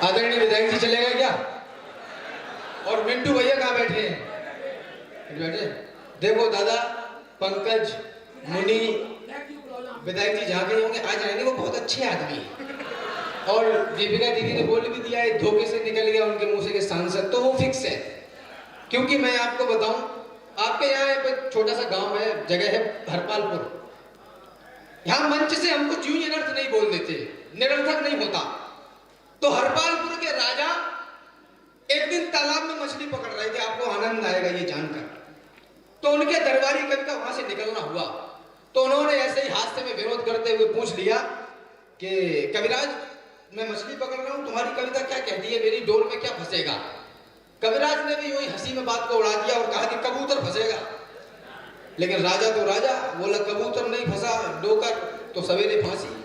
आदरणीय विधायक जी चले गए क्या? और मिंटू भैया कहाँ बैठे हैं? बैठे। देखो दादा, पंकज, मुनि, विधायक जी जहाँ गए होंगे आज आएंगे, वो बहुत अच्छे आदमी है। और दीपिका दीदी ने बोल भी दिया है, धोखे से निकल गया उनके मुंह से कि सांसद, तो वो फिक्स है। क्योंकि मैं आपको बताऊं, आपके यहाँ एक छोटा सा गांव है, जगह है हरपालपुर। यहाँ मंच से हमको यूं अनर्थ नहीं बोल देते, निरर्थक नहीं होता। तो हरपालपुर के राजा एक दिन तालाब में मछली पकड़ रहे थे, आपको आनंद आएगा ये जानकर। तो उनके दरबारी कवि का वहां से निकलना हुआ, तो उन्होंने ऐसे ही हास्य में विरोध करते हुए पूछ लिया कि कविराज, मैं मछली पकड़ रहा हूं, तुम्हारी कविता क्या कहती है, मेरी डोर में क्या फंसेगा? कविराज ने भी वही हंसी में बात को उड़ा दिया और कहा कि कबूतर फंसेगा। लेकिन राजा तो राजा बोला, कबूतर नहीं फंसा, डोकर तो सवेरे फांसी।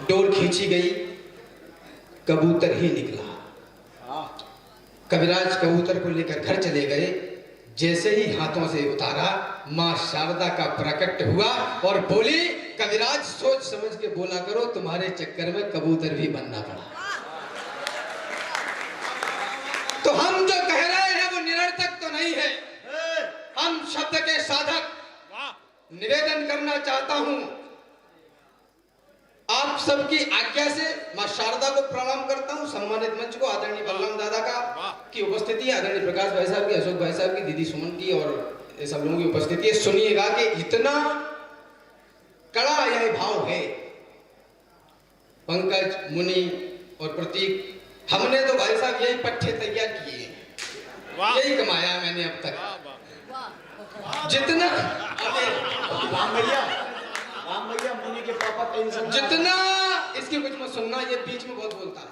डोर खींची गई, कबूतर ही निकला। कविराज कबूतर को लेकर घर चले गए। जैसे ही हाथों से उतारा, मां शारदा का प्रकट हुआ और बोली, कविराज सोच समझ के बोला करो, तुम्हारे चक्कर में कबूतर भी बनना पड़ा। तो हम जो कह रहे हैं वो निरर्थक तो नहीं है, हम शब्द के साधक। निवेदन करना चाहता हूं आप सबकी आज्ञा से, मां शारदा को प्रणाम करता हूं, सम्मानित मंच को, आदरणीय बलराम दादा का की उपस्थिति, आदरणीय प्रकाश भाई साहब की, अशोक भाई साहब की, दीदी सुमन की और सब लोगों की उपस्थिति है। सुनिएगा कि इतना कड़ा यह भाव है। पंकज, मुनि और प्रतीक, हमने तो भाई साहब यही पट्टे तैयार किए, यही कमाया मैंने अब तक। जितना राम भैया मुनि के पापा टेंशन, जितना इसकी कुछ मत सुनना, ये बीच में बहुत बोलता है,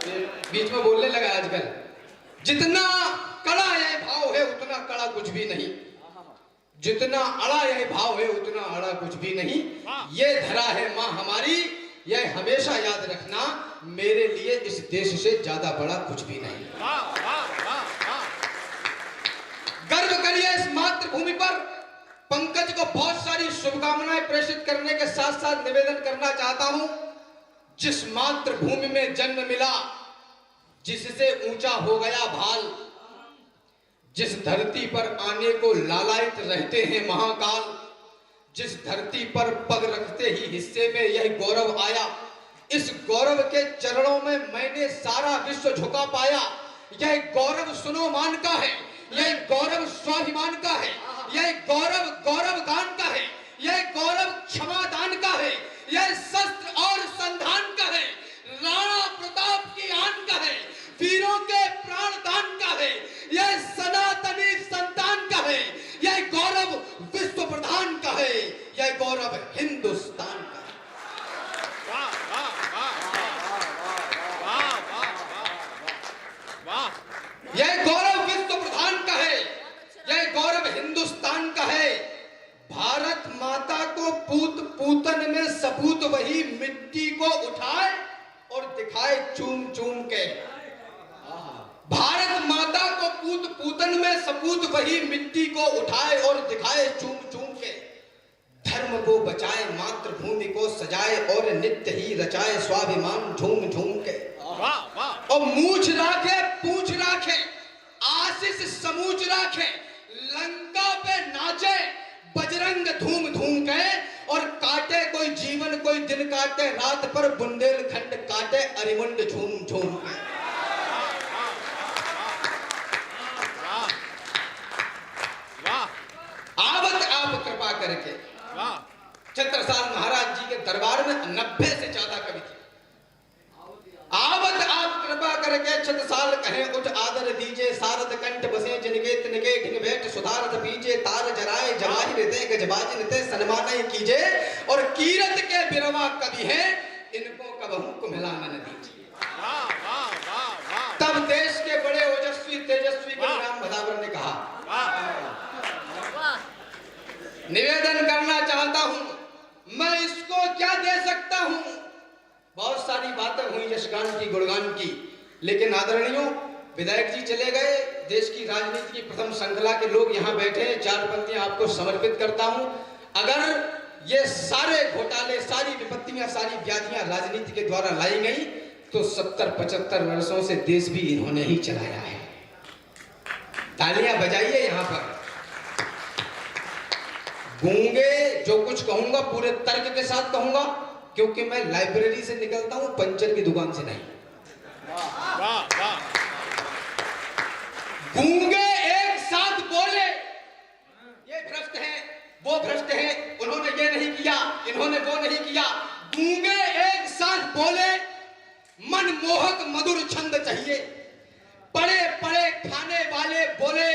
ये बीच में बोलने लगा आजकल। जितना कड़ा यह भाव है उतना कड़ा कुछ भी नहीं, जितना अड़ा यह भाव है उतना अड़ा कुछ भी नहीं। ये धरा है मां हमारी, यह हमेशा याद रखना, मेरे लिए इस देश से ज्यादा बड़ा कुछ भी नहीं। गर्व करिए इस मातृभूमि पर। पंकज को बहुत सारी शुभकामनाएं प्रेषित करने के साथ साथ निवेदन करना चाहता हूं, जिस मातृभूमि में जन्म मिला, जिससे ऊंचा हो गया भाल, जिस धरती पर आने को लालायित रहते हैं महाकाल, जिस धरती पर पग रखते ही हिस्से में यह गौरव आया, इस गौरव के चरणों में मैंने सारा विश्व झुका पाया। यह गौरव सुनो मान का है, यह गौरव स्वाभिमान का है, यह गौरव गौरव गान का है, यह गौरव क्षमा दान का है, यह शस्त्र और संधान का है, राणा प्रताप की आन का है, वीरों के प्राण दान का है, यह सनातनी संतान का है, यह गौरव विश्व प्रधान का है, यह गौरव हिंदुस्तान का है। यह गौरव विश्व प्रधान का है, यह गौरव हिंदुस्तान का है। भारत माता को पूत पूतन में सपूत वही मिट्टी को उठाए और दिखाए चूम चूम के। भारत माता को पूत पूतन में सपूत वही मिट्टी को उठाए और दिखाए चूम चूम के। धर्म को बचाए, मातृभूमि को सजाए और नित्य ही रचाए स्वाभिमान झूम झूम के। और मूछ राखे, पूछ राखे, आशीष समूच राखे, लंका पे नाचे बजरंग धूम धूम के, और काटे कोई जीवन कोई दिन काटे, रात पर बुंदेलखंड काटे अरिमुंड झूम झूम के। आवत आप कृपा करके, छत्रसाल महाराज जी के दरबार में 90 से ज्यादा कवि थे। आवत आप कृपा करके छत्रसाल कहें उठ आदर दीजे, सारद कंठ बसे जिनके तिनके घिन बैठ सुधारत पीजे, तार जराए जवाहिर दे गजबाजी निते सन्मान कीजे, और कीरत के बिरवा कवि हैं, इनको कबहू कुम्हिला न दीजिए। तब देश के बड़े ओजस्वी तेजस्वी राम भदावर ने कहा, निवेदन करना चाहता हूं, मैं इसको क्या दे सकता हूं। बहुत सारी बातें हुई यशगान की, गुणगान की, लेकिन आदरणीयों विधायक जी चले गए, देश की राजनीति की प्रथम श्रृंखला के लोग यहाँ बैठे हैं, 4 पंक्तियां आपको समर्पित करता हूं। अगर ये सारे घोटाले, सारी विपत्तियां, सारी व्याधियां राजनीति के द्वारा लाई गई, तो 70-75 वर्षों से देश भी इन्होंने ही चलाया है। तालियां बजाइए यहां पर। गूंगे जो कुछ कहूंगा पूरे तर्क के साथ कहूंगा, क्योंकि मैं लाइब्रेरी से निकलता हूं, पंचर की दुकान से नहीं। गूंगे एक साथ बोले, ये भ्रष्ट हैं, वो भ्रष्ट हैं, उन्होंने ये नहीं किया, इन्होंने वो नहीं किया। गूंगे एक साथ बोले, मनमोहक मधुर छंद चाहिए। पड़े पड़े खाने वाले बोले,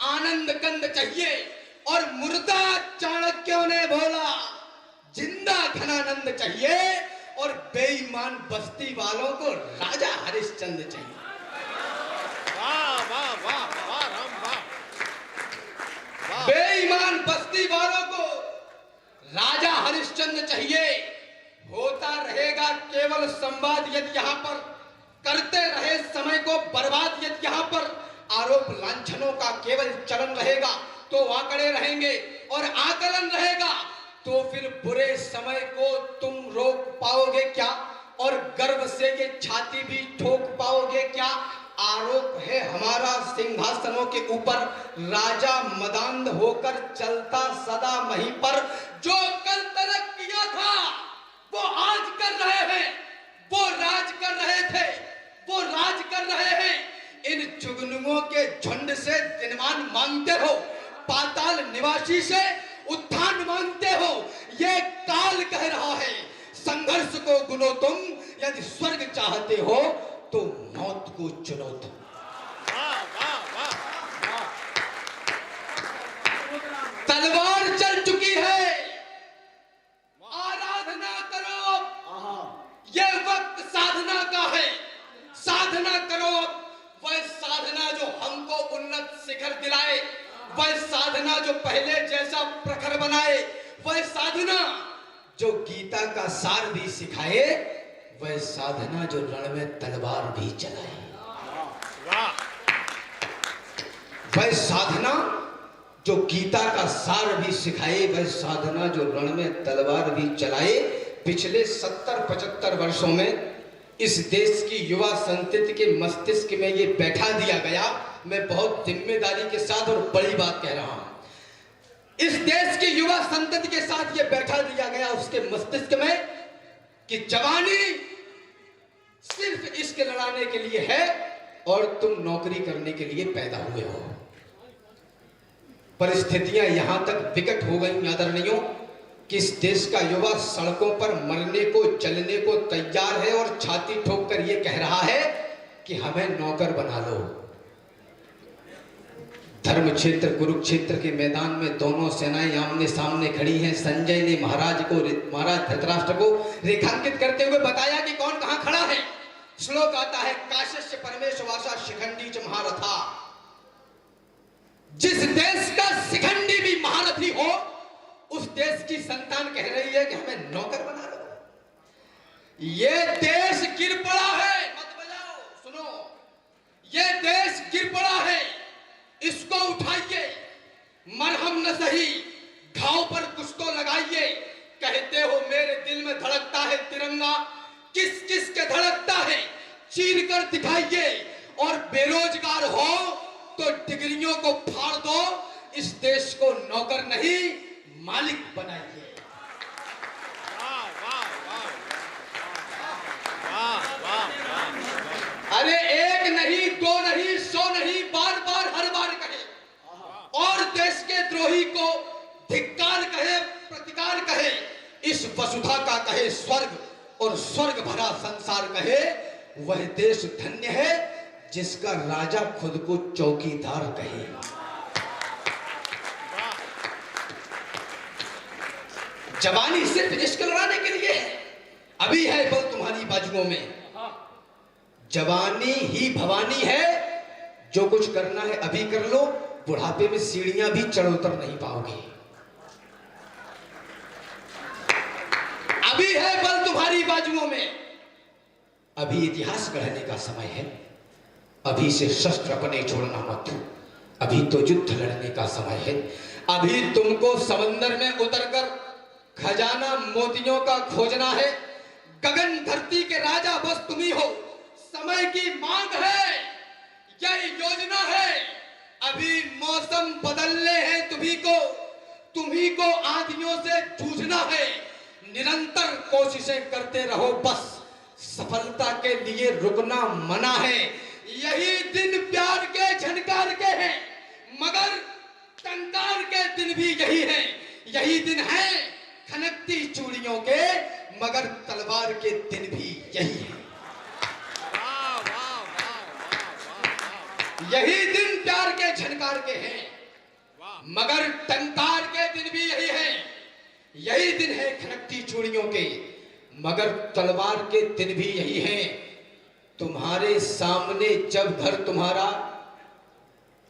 आनंद कंद चाहिए। और मुर्दा चाणक्यों ने बोला, जिंदा घनानंद चाहिए। और बेईमान बस्ती वालों को राजा हरिश्चंद्र चाहिए। वाह वाह वाह वाह राम वाह। बेईमान बस्ती वालों को राजा हरिश्चंद्र चाहिए। होता रहेगा केवल संवाद यदि यहाँ पर, करते रहे समय को बर्बाद यदि यहाँ पर आरोप लांछनों का केवल चलन रहेगा, तो आंकड़े रहेंगे और आकलन रहेगा, तो फिर बुरे समय को तुम रोक पाओगे क्या? और गर्व से ये छाती भी ठोक पाओगे क्या? आरोप है हमारा सिंहासनों के ऊपर, राजा मदांध होकर चलता सदा वहीं पर। जो कल तलक किया था वो आज कर रहे हैं, वो राज कर रहे थे, वो राज कर रहे हैं। इन जुगनुओं के झुंड से दिनमान मांगते हो, पाताल निवासी से उत्थान मांगते हो। ये काल कह रहा है, संघर्ष को गुनो तुम, यदि स्वर्ग चाहते हो तो मौत को चुनो तुम। तलवार चल चुकी है, आराधना करो। ये वक्त साधना का है, साधना करो। वह साधना जो हमको उन्नत शिखर दिलाए, वह साधना जो पहले जैसा प्रखर बनाए, वह साधना जो गीता का सार भी सिखाए, वह साधना जो रण में तलवार भी चलाए। वह साधना जो गीता का सार भी सिखाए, वह साधना जो रण में तलवार भी चलाए। पिछले 70-75 वर्षों में इस देश की युवा संतति के मस्तिष्क में ये बैठा दिया गया। मैं बहुत जिम्मेदारी के साथ और बड़ी बात कह रहा हूं। इस देश की युवा संतति के साथ ये बैठा दिया गया उसके मस्तिष्क में कि जवानी सिर्फ इश्क लड़ाने के लिए है और तुम नौकरी करने के लिए पैदा हुए हो। परिस्थितियां यहां तक विकट हो गई आदरणीयों कि इस देश का युवा सड़कों पर मरने को, जलने को तैयार है और छाती ठोक कर यह कह रहा है कि हमें नौकर बना लो। धर्म क्षेत्र कुरुक्षेत्र के मैदान में दोनों सेनाएं आमने सामने खड़ी हैं। संजय ने महाराज धृतराष्ट्र को रेखांकित करते हुए बताया कि कौन कहां खड़ा है। श्लोक आता है, काश्यस्य परमेशवासा शिखंडी च महारथा। जिस देश का शिखंडी भी महारथी हो, उस देश की संतान कह रही है कि हमें नौकर बना लो। ये देश गिर पड़ा है, मत बजाओ, सुनो, ये देश गिर पड़ा है, इसको उठाइए। मरहम न सही, घाव पर कुछ तो लगाइए। कहते हो मेरे दिल में धड़कता है तिरंगा, किस किस के धड़कता है चीर कर दिखाइए। और बेरोजगार हो तो डिग्रियों को फाड़ दो, इस देश को नौकर नहीं मालिक बनाइए। अरे एक नहीं, दो नहीं, 100 नहीं, बार बार हर बार कहे और देश के द्रोही को धिक्कार कहे, प्रतिकार कहे, इस वसुधा का कहे स्वर्ग और स्वर्ग भरा संसार कहे, वह देश धन्य है जिसका राजा खुद को चौकीदार कहे। जवानी सिर्फ इश्क लड़ाने के लिए है। अभी है बल तुम्हारी बाजुओं में, जवानी ही भवानी है। जो कुछ करना है अभी कर लो, बुढ़ापे में सीढ़ियां भी चढ़ उतर नहीं पाओगे। अभी है बल तुम्हारी बाजुओं में, अभी इतिहास गढ़ने का समय है। अभी से शस्त्र अपने छोड़ना मत, अभी तो युद्ध लड़ने का समय है। अभी तुमको समंदर में उतरकर खजाना मोतियों का खोजना है, गगन धरती के राजा बस तुम्ही हो। समय की मांग है, यह योजना है, अभी मौसम बदलने हैं तुम्ही को आंधियों से जूझना है। निरंतर कोशिशें करते रहो, बस सफलता के लिए रुकना मना है। यही दिन प्यार के झनकार के हैं, मगर टंकार के दिन भी यही है। यही दिन है खनकती चूड़ियों के, मगर तलवार के दिन भी यही है। वाह वाह वाह वाह वाह। यही दिन प्यार के झनकार के हैं, मगर टंकार के दिन भी यही है। यही दिन है खनकती चूड़ियों के, मगर तलवार के दिन भी यही है। तुम्हारे सामने जब घर तुम्हारा,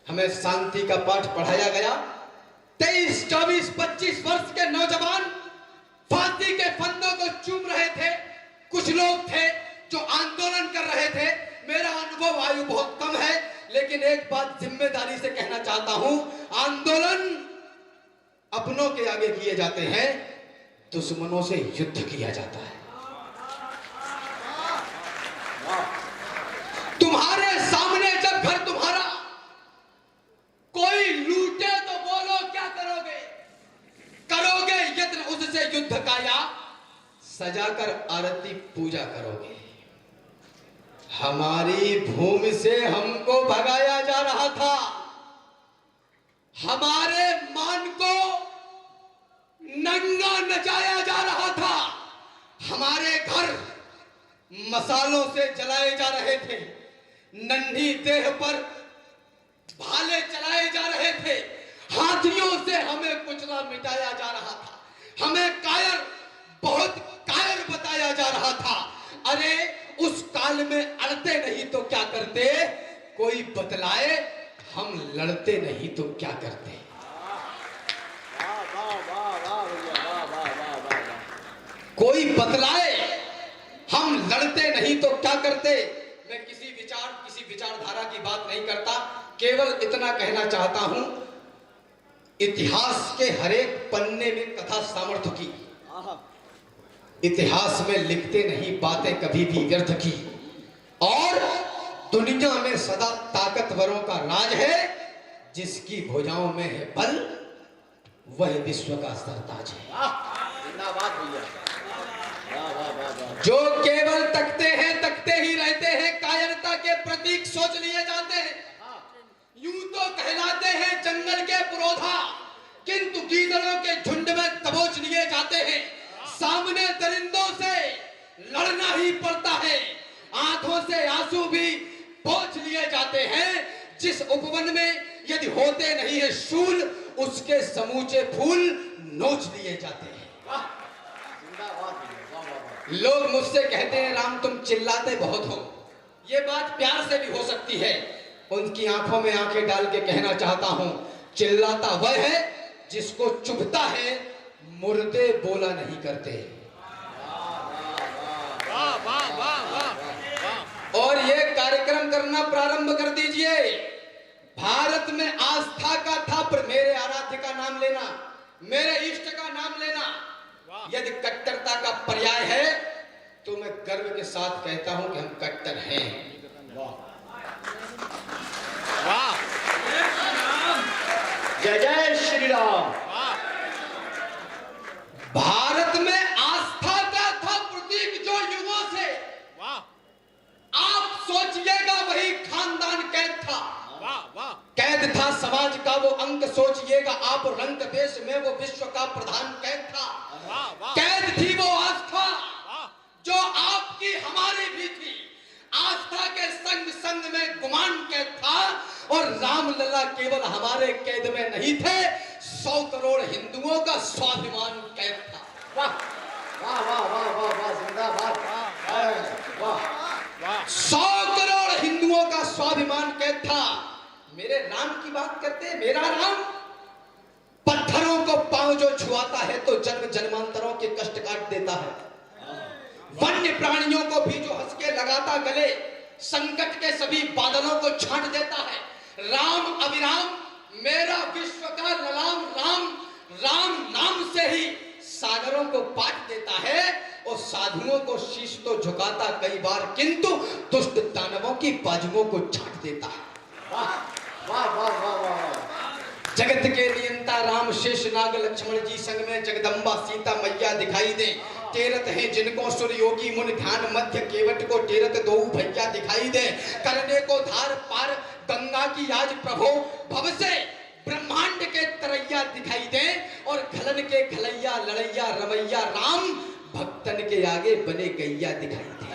हमें शांति का पाठ पढ़ाया गया। 23, 24, 25 वर्ष के नौजवान फांसी के फंदों को चूम रहे थे। कुछ लोग थे जो आंदोलन कर रहे थे। मेरा अनुभव आयु बहुत कम है, लेकिन एक बात जिम्मेदारी से कहना चाहता हूं, आंदोलन अपनों के आगे किए जाते हैं, दुश्मनों से युद्ध किया जाता है। तुम्हारे सामने जब घर तुम्हारा कोई लूटे तो बोलो क्या करोगे? करोगे यत्न उससे युद्ध का, या सजाकर आरती पूजा करोगे? हमारी भूमि से हमको भगाया जा रहा था, हमारे मान को नंगा नचाया जा रहा था, हमारे घर मसालों से जलाए जा रहे थे, नन्ही देह पर भाले चलाए जा रहे थे, हाथियों से हमें कुचला मिटाया जा रहा था, हमें कायर, बहुत कायर बताया जा रहा था। अरे उस काल में अड़ते नहीं तो क्या करते? कोई बतलाए, हम लड़ते नहीं तो क्या करते? कोई बतलाए, हम लड़ते नहीं तो क्या करते? मैं किसी विचारधारा की बात नहीं करता, केवल इतना कहना चाहता हूं, इतिहास के हरेक पन्ने में कथा सामर्थ्य की, इतिहास में लिखते नहीं बातें कभी भी व्यर्थ की। और दुनिया में सदा ताकतवरों का राज है, जिसकी भुजाओं में है बल, वह विश्व का सरताज है। जो केवल तकते ही रहते हैं, कायरता के प्रतीक सोच लिए जाते हैं। यूं तो कहलाते हैं जंगल के पुरोधा, किंतु गीदड़ों के झुंड में दबोच लिए जाते हैं। सामने दरिंदों से लड़ना ही पड़ता है, आंखों से आंसू भी पोंछ लिए जाते हैं। जिस उपवन में यदि होते नहीं है शूल, उसके समूचे फूल नोच लिए जाते हैं। लोग मुझसे कहते हैं, राम तुम चिल्लाते बहुत हो। ये बात प्यार से भी हो सकती है। उनकी आंखों में आंखें डाल के कहना चाहता हूं, चिल्लाता वह है जिसको चुभता है, मुर्दे बोला नहीं करते। वाह वाह वाह वाह। और ये कार्यक्रम करना प्रारंभ कर दीजिए। भारत में आस्था का था, पर मेरे आराध्य का नाम लेना, मेरे इष्ट का नाम लेना यदि कट्टरता का पर्याय है, तो मैं गर्व के साथ कहता हूं कि हम कट्टर हैं। वाह, जय जय श्री राम। भारत में आस्था का था प्रतीक जो युगों से, आप सोचिएगा वही खानदान कैद था। कैद था समाज का वो अंग, सोचिएगा आप रंग देश में वो विश्व का प्रधान कैद था। कैद थी वो आस्था जो आपकी हमारी भी थी। आस्था के संग संग में गुमान कैद था, और रामलला केवल हमारे कैद में नहीं थे, 100 करोड़ हिंदुओं का स्वाभिमान कैद था। वाह वाह वाह वाह वाह वाह, जिंदाबाद। वाह 100 करोड़ हिंदुओं का स्वाभिमान कैद था। मेरे राम की बात करते हैं। मेरा राम पत्थरों को पांव जो छुआता है तो जन्म जन्मांतरों के कष्ट काट देता है। वन्य प्राणियों को भी जो हंस के लगाता गले, संकट के सभी बादलों को छांट देता है। राम अविराम, मेरा विश्व का ललाम राम, राम नाम से ही सागरों को पाट देता है और साधुओं को शीश तो झुकाता कई बार, किंतु दुष्ट दानवों की बाजुओं को छाट देता है। वाह वाह वाह वाह वाह। जगत के नियंता राम शेष नाग लक्ष्मण जी संग में जगदम्बा सीता मैया दिखाई दे। टेरत हैं जिनको सूर्य योगी मुन ध्यान मध्य केवट को टेरत दो भैया दिखाई दे। करने को धार पार गंगा की आज प्रभो भव से ब्रह्मांड के तरैया दिखाई दे। और खलन के खलैया लड़ैया रमैया राम भक्तन के आगे बने गैया दिखाई दे।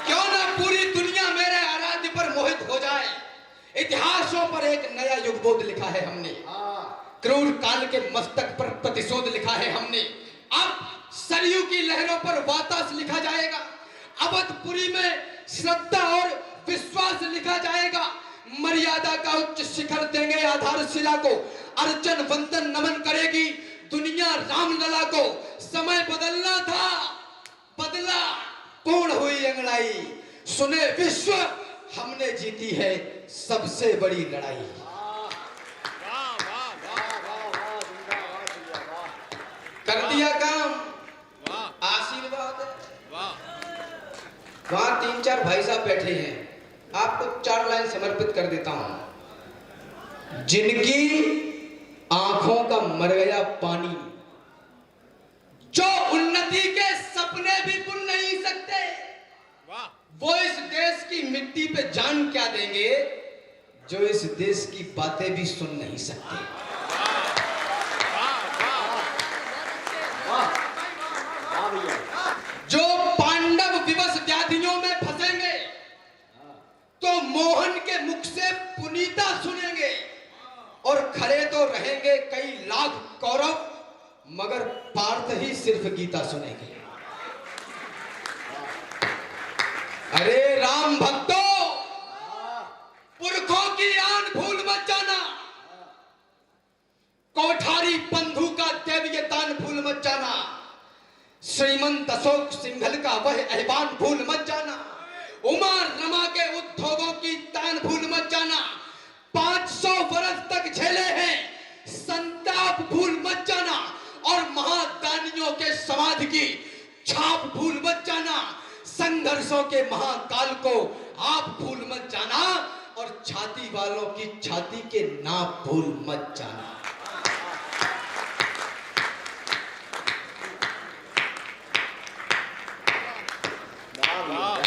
क्यों ना पूरी दुनिया मेरे आराध्य पर मोहित हो जाए। इतिहासों पर एक नया युगबोध लिखा है हमने। क्रूर काल के मस्तक पर प्रतिशोध लिखा है हमने। अब सरयू की लहरों पर वातास लिखा जाएगा। अवधपुरी में श्रद्धा और विश्वास लिखा जाएगा। मर्यादा का उच्च शिखर देंगे आधारशिला को। अर्चन वंदन नमन करेगी दुनिया रामलला को। समय बदलना था, बदला, पूर्ण हुई अंगड़ाई। सुने विश्व, हमने जीती है सबसे बड़ी लड़ाई। कर दिया काम, आशीर्वाद। वहां 3-4 भाई साहब बैठे हैं, आपको 4 लाइन समर्पित कर देता हूं। जिनकी आंखों का मर गया पानी, जो उन्नति के सपने भी बुन नहीं सकते, वो इस देश की मिट्टी पे जान क्या देंगे, जो इस देश की बातें भी सुन नहीं सकते। जो पांडव विवश व्याधियों में फंसेंगे तो मोहन के मुख से पुनीता सुनेंगे। और खड़े तो रहेंगे कई लाख कौरव, मगर पार्थ ही सिर्फ गीता सुनेंगे। अरे राम भक्तों, पुरखों की आन भूल मत जाना। कोठारी बंधु का दैवीय दान भूल मत जाना। श्रीमंत अशोक सिंघल का वह ऐवान भूल मत जाना। उमा रमा के उद्योगों की तान भूल मत जाना। 500 वर्ष तक झेले हैं संताप भूल मत जाना। और महादानियों के समाधि की छाप भूल मत जाना। संघर्षों के महाकाल को आप भूल मत जाना। और छाती वालों की छाती के नाप भूल मत जाना।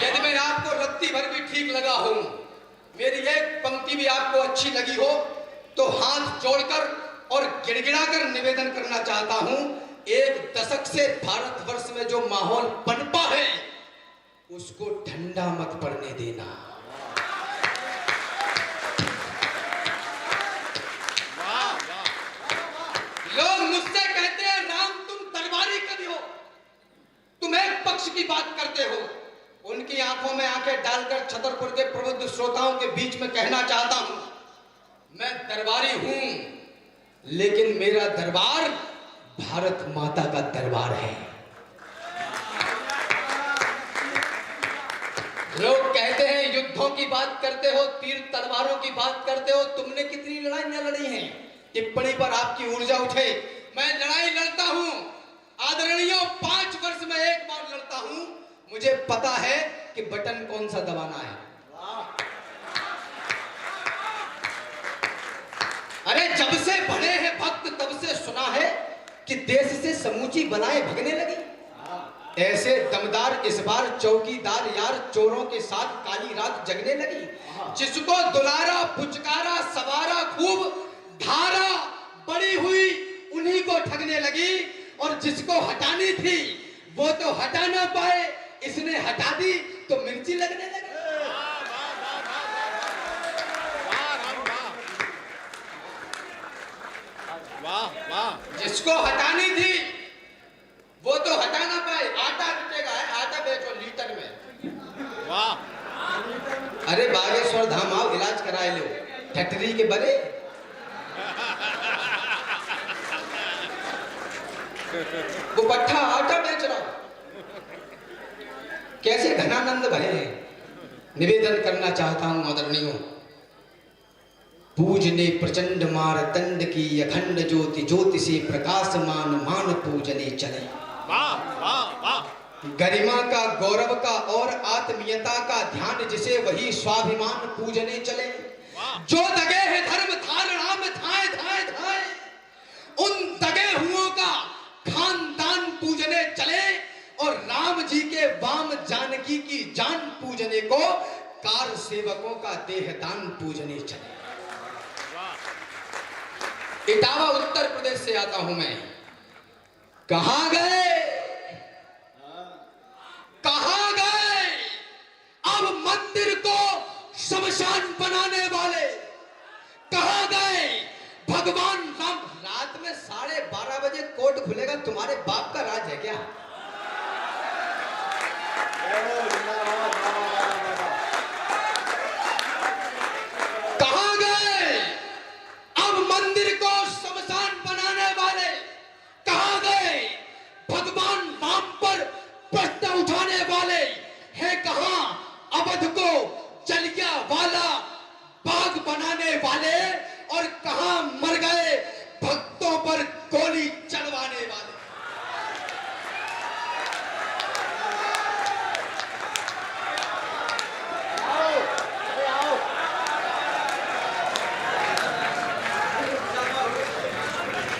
यदि मैं आपको रत्ती भर भी ठीक लगा हूं, मेरी एक पंक्ति भी आपको अच्छी लगी हो, तो हाथ जोड़कर और गिड़गिड़ाकर निवेदन करना चाहता हूं। एक दशक से भारतवर्ष में जो माहौल पनपा है, उसको ठंडा मत पड़ने देना। लोग मुझसे कहते हैं राम तुम दरबारी कभी हो, तुम एक पक्ष की बात करते हो। उनकी आंखों में आंखें डालकर छतरपुर के प्रबुद्ध श्रोताओं के बीच में कहना चाहता हूं, मैं दरबारी हूं, लेकिन मेरा दरबार भारत माता का दरबार है। लोग कहते हैं युद्धों की बात करते हो, तीर तलवारों की बात करते हो, तुमने कितनी लड़ाइयां लड़ी हैं। टिप्पणी पर आपकी ऊर्जा उठे। मैं लड़ाई लड़ता हूं आदरणीयों, 5 वर्ष में एक बार लड़ता हूं। मुझे पता है कि बटन कौन सा दबाना है। अरे जब से बने हैं भक्त, तब से सुना है कि देश से समूची बनाए भगने लगी। ऐसे दमदार इस बार चौकीदार यार चोरों के साथ काली रात जगने लगी। जिसको दुलारा पुचकारा सवारा खूब धारा बड़ी हुई, उन्हीं को ठगने लगी। और जिसको हटानी थी वो तो हटा ना पाए, इसने हटा दी तो मिर्ची लगने लगी। वाह वाह। जिसको हटानी थी वो तो हटा ना पाए। आटा बिकेगा है, आटा बेचो लीटर में। वाह। अरे बागेश्वर धाम आओ, इलाज कराए लो फैक्ट्री के बड़े। वो पट्टा आटा बेच रहा हूं। कैसे घनानंद भरे हैं। निवेदन करना चाहता हूं आदरणीयों, पूजने प्रचंड मारतंड की अखंड ज्योति, ज्योति से प्रकाशमान मान पूजने चले। वाह वाह वाह। गरिमा का, गौरव का और आत्मीयता का ध्यान जिसे, वही स्वाभिमान पूजने चले। जो दगे है धर्म धारणा में धाए धाए धाए, उन दगे हुओं का खानदान पूजने चले। और राम जी के वाम जानकी की जान पूजने को, कार सेवकों का देहदान पूजने चले। इटावा उत्तर प्रदेश से आता हूं मैं। कहां गए, कहां गए अब मंदिर को शमशान बनाने वाले? कहां गए भगवान राम? रात में 12:30 बजे कोर्ट खुलेगा, तुम्हारे बाप का राज है क्या? कहां गए अब मंदिर को शमशान बनाने वाले? कहां गए भगवान राम पर प्रश्न उठाने वाले? है कहां अवध को जलियांवाला बाग बनाने वाले? और कहां मर गए भक्तों पर गोली चलवाने वाले?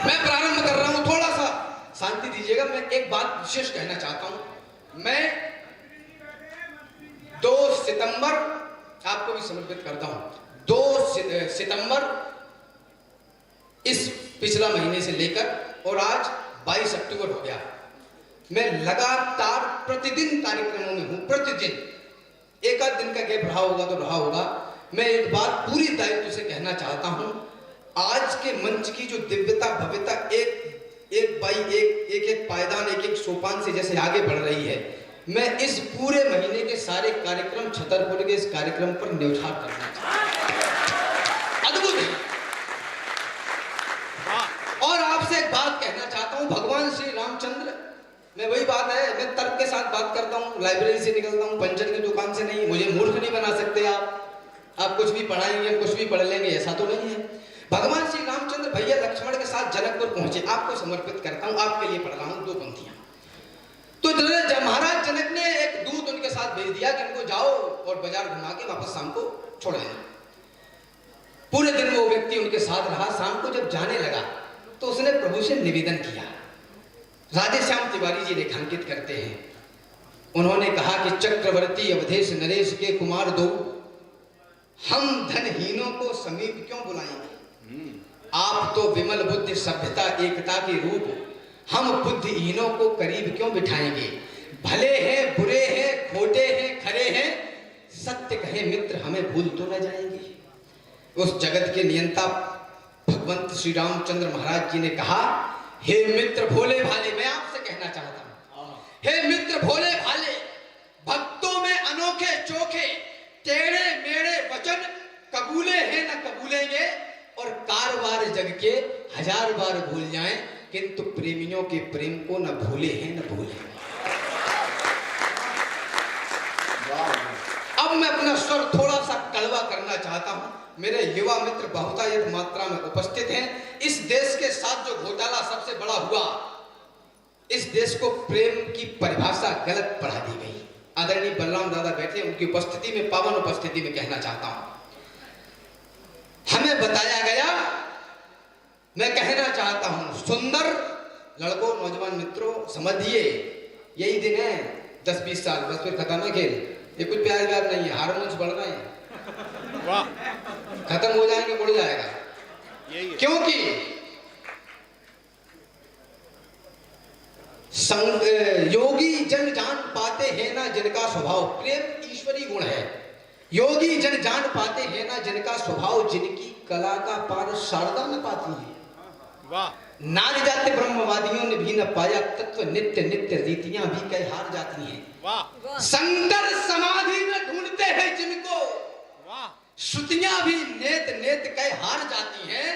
मैं प्रारंभ कर रहा हूं, थोड़ा सा शांति दीजिएगा। मैं एक बात विशेष कहना चाहता हूं। मैं 2 सितंबर आपको भी समर्पित करता हूं। 2 सितंबर इस पिछला महीने से लेकर और आज 22 अक्टूबर हो गया, मैं लगातार प्रतिदिन कार्यक्रमों में हूं। प्रतिदिन एक आध दिन का गैप रहा होगा तो रहा होगा। मैं एक बात पूरी दायित्व से कहना चाहता हूं, आज के मंच की जो दिव्यता भव्यता एक बाई एक पायदान, एक सोपान से जैसे आगे बढ़ रही है, मैं इस पूरे महीने के सारे कार्यक्रम छतरपुर के इस कार्यक्रम पर न्यौछावर करना चाहता हूं। अद्भुत है। और आपसे एक बात कहना चाहता हूं, भगवान श्री रामचंद्र, मैं वही बात है, मैं तर्क के साथ बात करता हूं, लाइब्रेरी से निकलता हूं, पंचर की दुकान से नहीं। मुझे मूर्ख नहीं बना सकते आप कुछ भी पढ़ाएंगे, कुछ भी पढ़ लेंगे, ऐसा तो नहीं है। भगवान श्री रामचंद्र भैया लक्ष्मण के साथ जनकपुर पहुंचे। आपको समर्पित करता हूं, आपके लिए पढ़ रहा हूं 2 पंक्तियां। तो महाराज जनक ने एक दूत उनके साथ भेज दिया कि इनको जाओ और बाजार घुमा के वापस शाम को छोड़ देना। पूरे दिन वो व्यक्ति उनके साथ रहा। शाम को जब जाने लगा तो उसने प्रभु से निवेदन किया। राधेश्याम तिवारी जी रेखांकित करते हैं, उन्होंने कहा कि चक्रवर्ती अवधेश नरेश के कुमार दो, हम धनहीनों को समीप क्यों बुलाएंगे? आप तो विमल बुद्धि सभ्यता एकता के रूप, हम बुद्धिहीनों को करीब क्यों बिठाएंगे? भले हैं बुरे हैं खोटे हैं खरे हैं, सत्य कहे मित्र हमें भूल तो न जाएंगे। उस जगत के नियंता भगवंत श्री रामचंद्र महाराज जी ने कहा, हे मित्र भोले भाले, मैं आपसे कहना चाहता हूं, हे मित्र भोले भाले, भक्तों में अनोखे चोखे टेढ़े मेढ़े वचन कबूले हैं न कबूलेंगे, और कारवार जग के 1000 बार भूल जाएं, किंतु प्रेमियों के प्रेम को न भूले हैं न भूलेंगे। अब मैं अपना स्वर थोड़ा सा कड़वा करना चाहता हूं। मेरे युवा मित्र बहुतायत मात्रा में उपस्थित हैं। इस देश के साथ जो घोटाला सबसे बड़ा हुआ, इस देश को प्रेम की परिभाषा गलत पढ़ा दी गई। आदरणीय बलराम दादा बैठे, उनकी उपस्थिति में, पावन उपस्थिति में कहना चाहता हूं, हमें बताया गया, मैं कहना चाहता हूं, सुंदर लड़कों, नौजवान मित्रों, समझिए यही दिन है 10-20 साल, बस फिर खत्म है खेल। ये कुछ प्यार व्यार नहीं है, हार्मोन्स बढ़ रहे हैं, वाह, खत्म हो जाएंगे, उड़ जाएगा। यही है। क्योंकि योगी जन जान पाते हैं ना जिनका स्वभाव, प्रेम ईश्वरी गुण है। योगी जन जान पाते हैं ना जिनका स्वभाव, जिनकी कला का पार शारदा न पाती है। वाह, नारी जाति ब्रह्मवादियों ने भी न पाया तत्व, नित्य नित्य रीतियां भी कई हार जाती हैं। वाह, शंकर समाधि में ढूंढते हैं जिनको, वाह, श्रुतियां भी नेत नेत कई हार जाती हैं।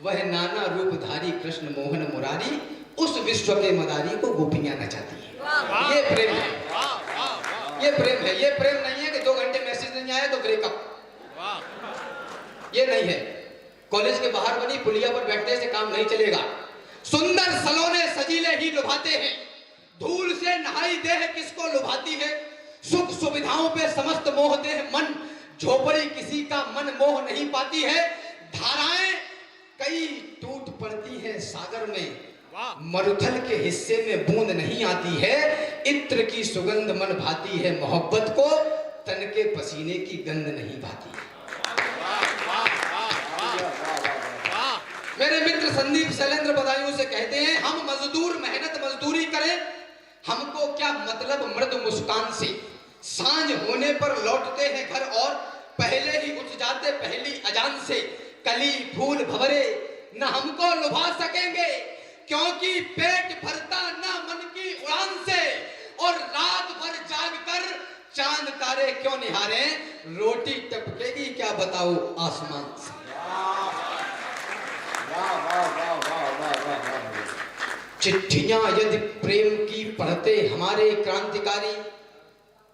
वह नाना रूपधारी कृष्ण मोहन मुरारी, उस विश्व के मदारी को गोपियां नचाती हैं। ये प्रेम है, ये प्रेम है। ये प्रेम नहीं है कि 2 घंटे मैसेज नहीं आया तो ब्रेकअप, ये नहीं है। कॉलेज के बाहर बनी पुलिया पर बैठने से काम नहीं चलेगा। सुंदर सलोने सजीले ही लुभाते हैं, धूल से नहाई देह किसको लुभाती है। सुख सुविधाओं पे समस्त मोह देह मन, झोपड़ी किसी का मन मोह नहीं पाती है। धाराएं कई टूट पड़ती है सागर में, मरुथल के हिस्से में बूंद नहीं आती है। इत्र की सुगंध मन भाती है, मोहब्बत को तन के पसीने की गंध नहीं भाती है। मेरे मित्र संदीप शैलेंद्र बदायूं से कहते हैं, हम मजदूर मेहनत मजदूरी करें, हमको क्या मतलब मृदु मुस्कान से। सांझ होने पर लौटते हैं घर और पहले ही उठ जाते पहली अजान से। कली फूल भंवरे न हमको लुभा सकेंगे, क्योंकि पेट भरता न मन की उड़ान से। और रात भर जाग कर चांद तारे क्यों निहारे, रोटी टपकेगी क्या बताओ आसमान से। चिट्ठियां यदि प्रेम की पढ़ते हमारे क्रांतिकारी,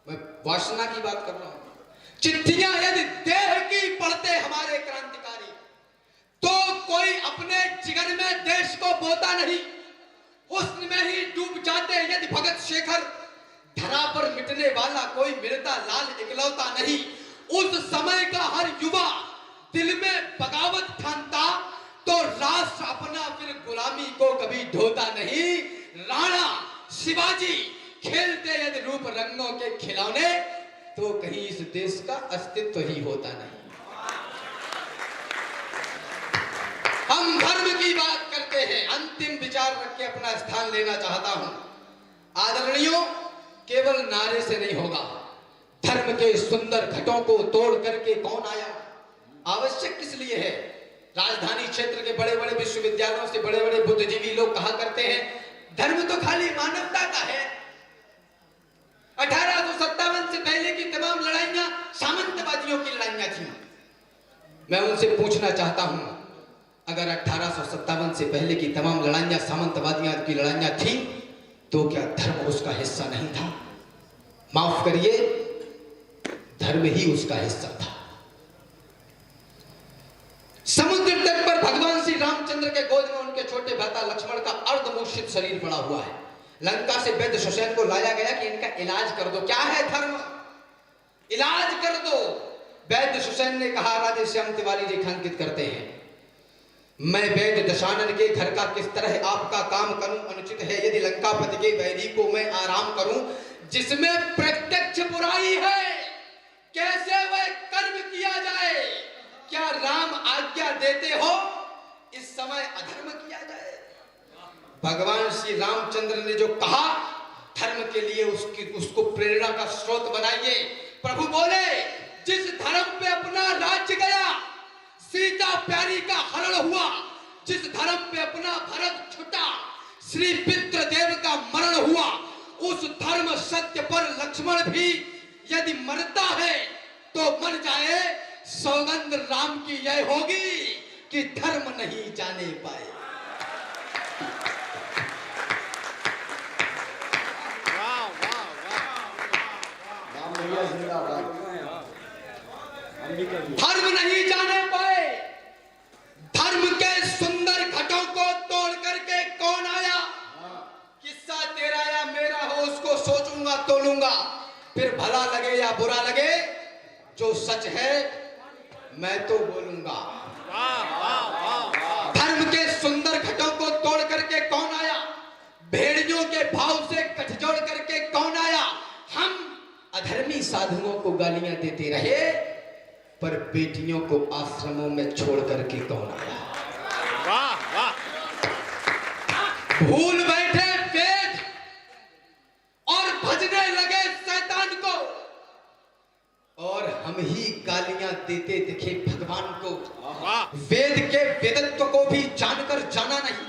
मैं वासना की बात कर रहा हूं, चिट्ठियां यदि देह की पढ़ते हमारे क्रांतिकारी, तो कोई अपने जिगर में देश को बोता नहीं, हुस्न में ही डूब जाते यदि भगत शेखर। धरा पर मिटने वाला कोई मिलता लाल इकलौता नहीं। उस समय का हर युवा दिल में बगावत ठानता, तो राष्ट्र अपना फिर गुलामी को कभी ढोता नहीं। राणा शिवाजी खेलते यदि रूप रंगों के खिलौने, तो कहीं इस देश का अस्तित्व ही होता नहीं। हम धर्म की बात करते हैं, अंतिम विचार रख के अपना स्थान लेना चाहता हूं। आदरणीयों, केवल नारे से नहीं होगा। धर्म के सुंदर घटों को तोड़ करके कौन आया, आवश्यक किस लिए है। राजधानी क्षेत्र के बड़े बड़े विश्वविद्यालयों से बड़े बड़े बुद्धिजीवी लोग कहा करते हैं, धर्म तो खाली मानवता का है। 1857 से पहले की तमाम लड़ाइयां सामंतवादियों की लड़ाइयां थी। मैं उनसे पूछना चाहता हूं, अगर 1857 से पहले की तमाम लड़ाइयां सामंतवादियों की लड़ाइयां थी, तो क्या धर्म उसका हिस्सा नहीं था। माफ करिए, धर्म ही उसका हिस्सा था। समुद्र तट पर भगवान श्री रामचंद्र के गोद में उनके छोटे भ्राता लक्ष्मण का अर्धमूर्छित शरीर पड़ा हुआ है। लंका से वैद्य सुसैन को लाया गया कि इनका इलाज कर दो। क्या है धर्म, इलाज कर दो। वैद्य सुसैन ने कहा, राधे श्याम तिवारी रेखांकित करते हैं, मैं वैद्य दशानन के घर का किस तरह आपका काम करूं अनुचित है। यदि लंकापति के वैरी को मैं आराम करूं, जिसमें प्रत्यक्ष बुराई है, कैसे वह कर्म किया जाए। क्या राम आज्ञा देते हो इस समय अधर्म किया जाए। भगवान श्री रामचंद्र ने जो कहा, धर्म के लिए उसको प्रेरणा का स्रोत बनाइए। प्रभु बोले, जिस धर्म पे अपना राज्य गया, सीता प्यारी का हरण हुआ, जिस धर्म पे अपना भरत छुटा, श्री पितृदेव का मरण हुआ, उस धर्म सत्य पर लक्ष्मण भी यदि मरता है तो मर जाए। सौगंध राम की यह होगी कि धर्म नहीं जाने पाए। धर्म नहीं जाने पाए। धर्म के सुंदर घटों को तोड़ करके कौन आया। किस्सा तेरा या मेरा हो, उसको सोचूंगा तोलूंगा, फिर भला लगे या बुरा लगे, जो सच है मैं तो बोलूंगा। धर्म के सुंदर घटों को तोड़ करके कौन आया, भेड़ियों के भाव से गठजोड़ करके कौन आया। हम अधर्मी साधुओं को गालियां देते रहे, पर बेटियों को आश्रमों में छोड़ करके कौन आया। वाह वाह। भूल बैठे वेद और भजने लगे शैतान को, और हम ही गालियां देते दिखे भगवान को। वेद के वेदत्व को भी जानकर जाना नहीं,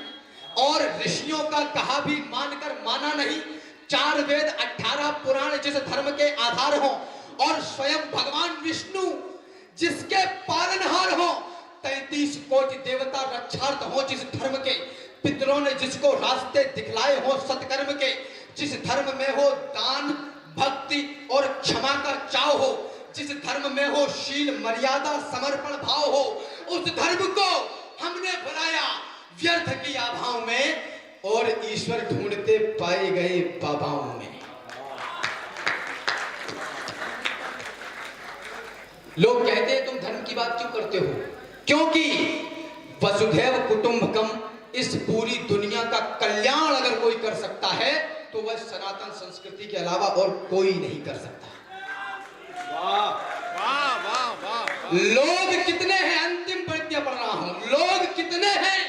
और ऋषियों का कहा भी मानकर माना नहीं। 4 वेद 18 पुराण जिस धर्म के आधार हो, और स्वयं भगवान विष्णु जिसके पालनहार हो, 33 कोटि देवता रक्षार्थ हो जिस धर्म के, पितरों ने जिसको रास्ते दिखलाए हो सत्कर्म के, जिस धर्म में हो दान भक्ति और क्षमा का चाव हो, जिस धर्म में हो शील मर्यादा समर्पण भाव हो, उस धर्म को हमने भुलाया व्यर्थ की आभाओं में और ईश्वर ढूंढते पाए गए बाबाओं में। लोग कहते हैं तुम धर्म की बात क्यों करते हो? क्योंकि वसुधैव कुटुंबकम, इस पूरी दुनिया का कल्याण अगर कोई कर सकता है तो वह सनातन संस्कृति के अलावा और कोई नहीं कर सकता। वाह वाह वाह वाह। लोग कितने हैं, अंतिम प्रतिज्ञा पढ़ रहा हूं, लोग कितने हैं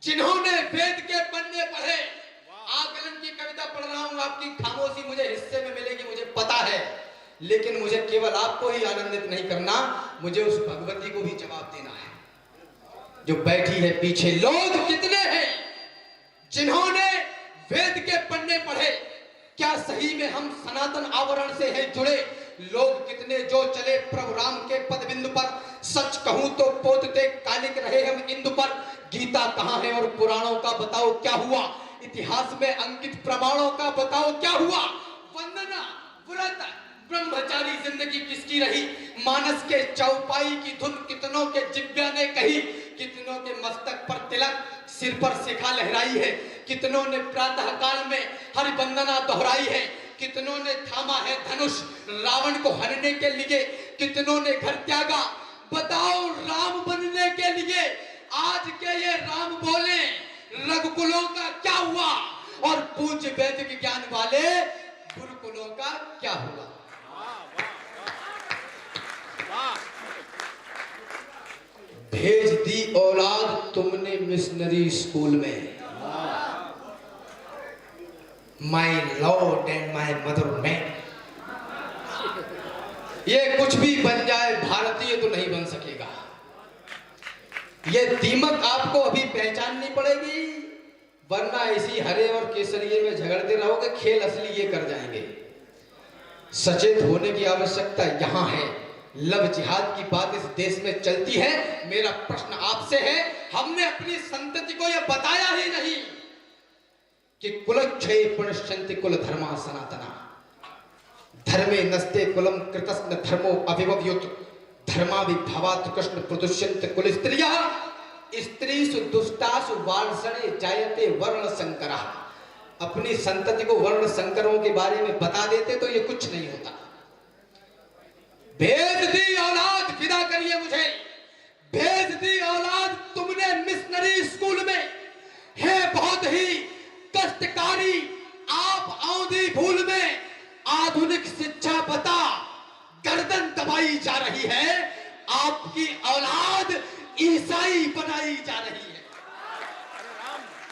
जिन्होंने वेद के पन्ने पढ़े। आकलन की कविता पढ़ रहा हूं, आपकी खामोशी मुझे हिस्से में मिलेगी, मुझे पता है, लेकिन मुझे केवल आपको ही आनंदित नहीं करना, मुझे उस भगवती को भी जवाब देना है जो बैठी है पीछे। लोग कितने हैं जिन्होंने वेद के पन्ने पढ़े, क्या सही में हम सनातन आवरण से हैं जुड़े? लोग कितने जो चले प्रभु राम के पद बिंदु पर, सच कहूं तो पोतते कालिक रहे हम इंदु पर। गीता कहां है और पुराणों का बताओ क्या हुआ, इतिहास में अंकित प्रमाणों का बताओ क्या हुआ। वंदना व्रत ब्रह्मचारी जिंदगी किसकी रही, मानस के चौपाई की धुन कितनों के जिब्या ने कही, कितनों के मस्तक पर तिलक सिर पर शिखा लहराई है, कितनों ने प्रातः काल में हरि वंदना दोहराई है, कितनों ने थामा है धनुष रावण को हरने के लिए, कितनों ने घर त्यागा बताओ राम बनने के लिए। आज के ये राम बोले रघुकुलों का क्या हुआ, और पूज्य वैदिक ज्ञान वाले गुरुकुलों का क्या हुआ। भेज दी औलाद तुमने मिशनरी स्कूल में, my Lord and my mother में। ये कुछ भी बन जाए भारतीय तो नहीं बन सकेगा। ये दीमक आपको अभी पहचाननी पड़ेगी, वरना इसी हरे और केसरिये में झगड़ते रहोगे, खेल असली ये कर जाएंगे। सचेत होने की आवश्यकता यहाँ है। लव जिहाद की बात इस देश में चलती है। मेरा प्रश्न आपसे है, हमने अपनी संतति को यह बताया ही नहीं कि कुलक्षय पुनश्चन्ति कुल धर्मा सनातना, धर्मे नस्ते कुलम कृतस्न धर्मो अभिवव्युत, धर्मा विभवात् कृष्ण प्रदुष्यन्त कुल स्त्रियः, स्त्रीषु दुष्टासु वार्षणे जायते वर्ण संकरः। अपनी संतति को वर्ण संकरों के बारे में बता देते तो ये कुछ नहीं होता। भेज दी औलाद, विदा करिए मुझे, भेज दी औलाद तुमने मिशनरी स्कूल में, है बहुत ही कष्टकारी आप औंधी भूल में। आधुनिक शिक्षा बता गर्दन दबाई जा रही है, आपकी औलाद ईसाई बनाई जा रही है।